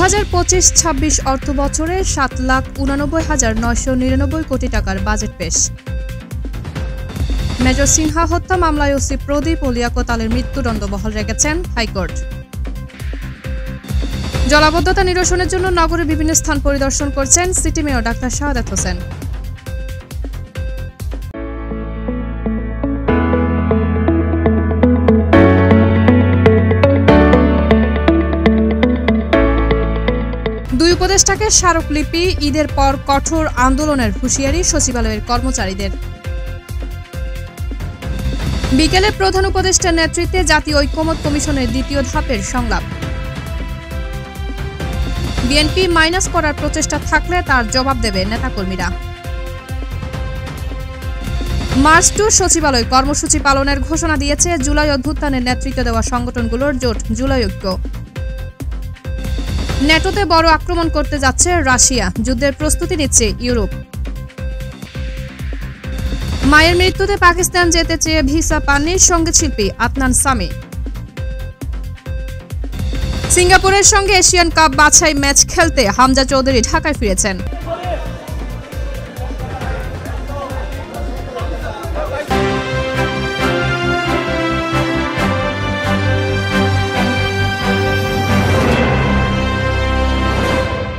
2025-26 অর্থ বছরে 7,89,999 কোটি টাকার বাজেট পেশ। মেজর সিনহা হত্যা মামলায় ওসি প্রদীপ ও লিয়াকত আলীর মৃত্যুদণ্ড বহাল রেখেছেন হাইকোর্ট। জলাবদ্ধতা নিরসনের জন্য নগরের বিভিন্ন স্থান পরিদর্শন করছেন city mayor doctor Shahadat Hossain. দুই উপদেষ্টাকে স্মারকলিপি, ঈদের পর কঠোর আন্দোলনের হুঁশিয়ারি সচিবালয়ের কর্মচারীদের। বিকেলে প্রধান উপদেষ্টার নেতৃত্বে জাতীয় ঐকমত্য কমিশনের দ্বিতীয় ধাপের সংলাপ। বিএনপি মাইনাস করার প্রচেষ্টা থাকলে তার জবাব দেবে নেতাকর্মীরা। মার্চ টু সচিবালয় কর্মসূচি পালনের ঘোষণা দিয়েছে জুলাই অভ্যুত্থানের নেতৃত্ব দেওয়া সংগঠনগুলোর জোট জুলাই ঐক্য। ন্যাটোতে বড় আক্রমণ করতে যাচ্ছে রাশিয়া, যুদ্ধের প্রস্তুতি নিচ্ছে ইউরোপ। মায়ের মৃত্যুতে পাকিস্তান যেতে চেয়ে ভিসা পাননি সঙ্গীতশিল্পী আদনান সামি। সিঙ্গাপুরের সঙ্গে এশিয়ান কাপ বাছাই ম্যাচ খেলতে হামজা চৌধুরী ঢাকায় ফিরেছেন।